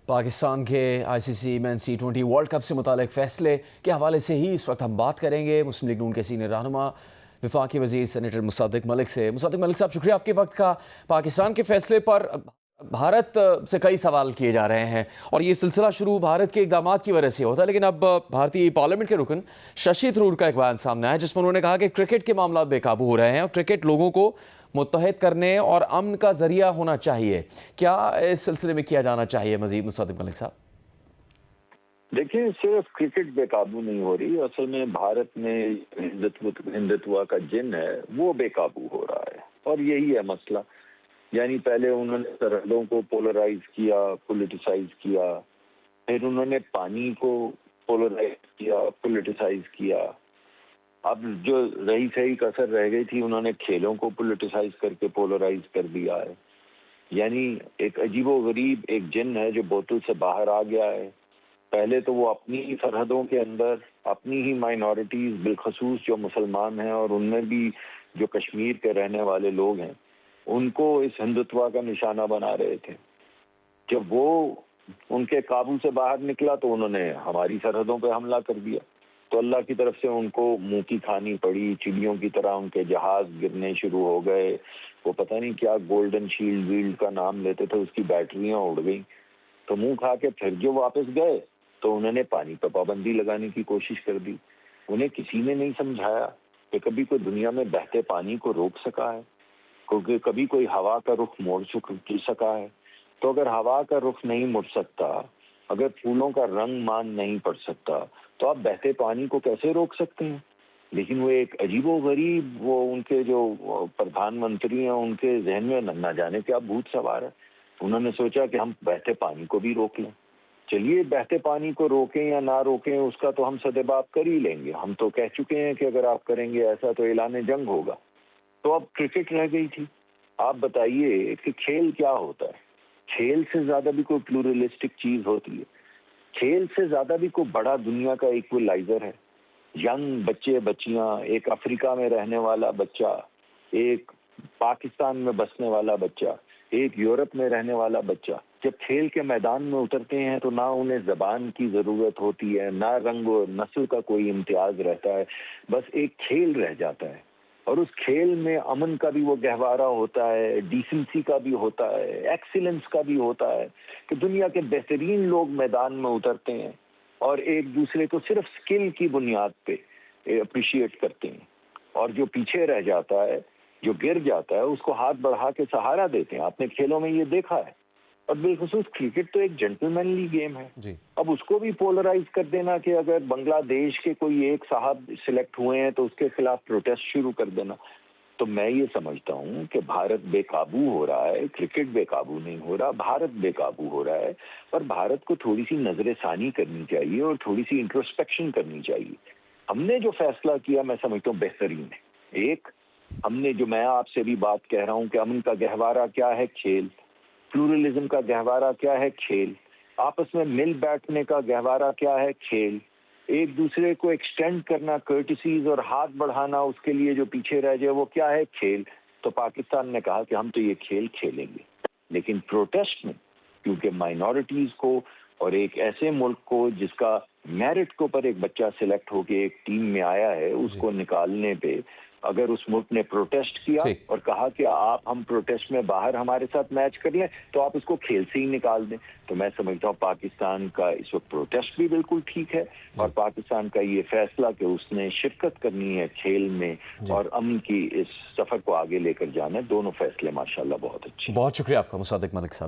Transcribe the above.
پاکستان کے ICC means T20 world cup سے متعلق فیصلے کے حوالے سے ہی اس وقت ہم بات کریں گے مسلم لیگ نون کے سینئر رہنما وفاقی وزیر سینیٹر مصدق ملک سے۔ مصدق ملک صاحب، شکریہ آپ کے وقت کا۔ پاکستان کے فیصلے پر بھارت سے کئی سوال کیے جا رہے ہیں اور یہ سلسلہ شروع بھارت کے اقدامات کی وجہ سے ہوتا ہے، لیکن اب بھارتی پارلیمنٹ کے رکن ششی تھرور کا ایک بیان سامنے آیا جس میں انہوں نے کہا کہ کرکٹ کے معاملات بے قابو ہو رہے ہیں اور کرکٹ لوگوں کو متحد کرنے اور امن کا ذریعہ ہونا چاہیے۔ کیا اس سلسلے میں کیا جانا چاہیے مزید مصدق ملک صاحب؟ دیکھیں، صرف کرکٹ بے قابو نہیں ہو رہی، اصل میں بھارت میں ہندتوا کا جن ہے وہ بے قابو ہو رہا ہے، اور یہی ہے مسئلہ۔ یعنی پہلے انہوں نے سرحدوں کو پولرائز کیا، پولیٹیسائز کیا، پھر انہوں نے پانی کو پولرائز کیا، پولیٹیسائز کیا۔ اب جو رہی صحیح کسر رہ گئی تھی، انہوں نے کھیلوں کو پولیٹیسائز کر کے پولرائز کر دیا ہے۔ یعنی ایک عجیب و غریب ایک جن ہے جو بوتل سے باہر آ گیا ہے۔ پہلے تو وہ اپنی ہی سرحدوں کے اندر اپنی ہی مائنورٹیز، بالخصوص جو مسلمان ہیں اور ان میں بھی جو کشمیر کے رہنے والے لوگ ہیں، ان کو اس ہندتوا کا نشانہ بنا رہے تھے۔ جب وہ ان کے قابو سے باہر نکلا تو انہوں نے ہماری سرحدوں پہ حملہ کر دیا، تو اللہ کی طرف سے ان کو منہ کی کھانی پڑی، چڑیوں کی طرح ان کے جہاز گرنے شروع ہو گئے۔ وہ پتہ نہیں کیا گولڈن شیلڈ ویلڈ کا نام لیتے تھے، اس کی بیٹریاں اڑ گئیں۔ تو منہ کھا کے پھر جو واپس گئے تو انہوں نے پانی پہ پابندی لگانے کی کوشش کر دی۔ انہیں کسی نے نہیں سمجھایا کہ کبھی کوئی دنیا میں بہتے پانی کو روک سکا ہے، کیونکہ کبھی کوئی ہوا کا رخ موڑ سکا ہے۔ تو اگر ہوا کا رخ نہیں مڑ سکتا، اگر پھولوں کا رنگ مان نہیں پڑ سکتا، تو آپ بہتے پانی کو کیسے روک سکتے ہیں؟ لیکن وہ ایک عجیب و غریب وہ ان کے جو پردھان منتری ہیں، ان کے ذہن میں نہ جانے کیا بھوت سوار ہے۔ انہوں نے سوچا کہ ہم بہتے پانی کو بھی روک لیں۔ چلیے، بہتے پانی کو روکیں یا نہ روکیں اس کا تو ہم سدباب کر ہی لیں گے۔ ہم تو کہہ چکے ہیں کہ اگر آپ کریں گے ایسا تو اعلان جنگ ہوگا۔ تو اب کرکٹ رہ گئی تھی۔ آپ بتائیے کہ کھیل کیا ہوتا ہے؟ کھیل سے زیادہ بھی کوئی پلورلسٹک چیز ہوتی ہے؟ کھیل سے زیادہ بھی کوئی بڑا دنیا کا ایکولائزر ہے؟ ینگ بچے بچیاں، ایک افریقہ میں رہنے والا بچہ، ایک پاکستان میں بسنے والا بچہ، ایک یورپ میں رہنے والا بچہ، جب کھیل کے میدان میں اترتے ہیں تو نہ انہیں زبان کی ضرورت ہوتی ہے، نہ رنگ و نسل کا کوئی امتیاز رہتا ہے، بس ایک کھیل رہ جاتا ہے۔ اور اس کھیل میں امن کا بھی وہ گہوارہ ہوتا ہے، ڈیسنسی کا بھی ہوتا ہے، ایکسیلنس کا بھی ہوتا ہے، کہ دنیا کے بہترین لوگ میدان میں اترتے ہیں اور ایک دوسرے کو صرف سکل کی بنیاد پہ اپریشیٹ کرتے ہیں، اور جو پیچھے رہ جاتا ہے، جو گر جاتا ہے، اس کو ہاتھ بڑھا کے سہارا دیتے ہیں۔ آپ نے کھیلوں میں یہ دیکھا ہے، اور بالخصوص کرکٹ تو ایک جنٹلمینلی گیم ہے۔ اب اس کو بھی پولرائز کر دینا کہ اگر بنگلہ دیش کے کوئی ایک صاحب سلیکٹ ہوئے ہیں تو اس کے خلاف پروٹیسٹ شروع کر دینا، تو میں یہ سمجھتا ہوں کہ بھارت بے قابو ہو رہا ہے، کرکٹ بے قابو نہیں ہو رہا، بھارت بے قابو ہو رہا ہے۔ اور بھارت کو تھوڑی سی نظر ثانی کرنی چاہیے اور تھوڑی سی انٹروسپیکشن کرنی چاہیے۔ ہم نے جو فیصلہ کیا میں سمجھتا ہوں بہترین ہے۔ ایک، ہم نے جو، میں آپ سے بھی بات کہہ رہا ہوں کہ امن کا گہوارہ کیا ہے؟ کھیل۔ پلورلزم کا گہوارہ کیا ہے؟ کھیل۔ آپس میں مل بیٹھنے کا گہوارہ کیا ہے؟ کھیل۔ ایک دوسرے کو ایکسٹینڈ کرنا، کرٹسیز اور ہاتھ بڑھانا اس کے لیے جو پیچھے رہ جائے، وہ کیا ہے؟ کھیل۔ تو پاکستان نے کہا کہ ہم تو یہ کھیل کھیلیں گے، لیکن پروٹیسٹ میں کیونکہ مائنورٹیز کو اور ایک ایسے ملک کو جس کا میرٹ کے اوپر ایک بچہ سلیکٹ ہو کے ایک ٹیم میں آیا ہے، اس کو نکالنے پہ اگر اس ملک نے پروٹیسٹ کیا اور کہا کہ آپ ہم پروٹیسٹ میں باہر ہمارے ساتھ میچ کر لیں، تو آپ اس کو کھیل سے ہی نکال دیں۔ تو میں سمجھتا ہوں پاکستان کا اس وقت پروٹیسٹ بھی بالکل ٹھیک ہے، اور پاکستان کا یہ فیصلہ کہ اس نے شرکت کرنی ہے کھیل میں اور امن کی اس سفر کو آگے لے کر جانا ہے، دونوں فیصلے ماشاءاللہ بہت اچھے ہیں۔ بہت شکریہ آپ کا مصدق ملک صاحب۔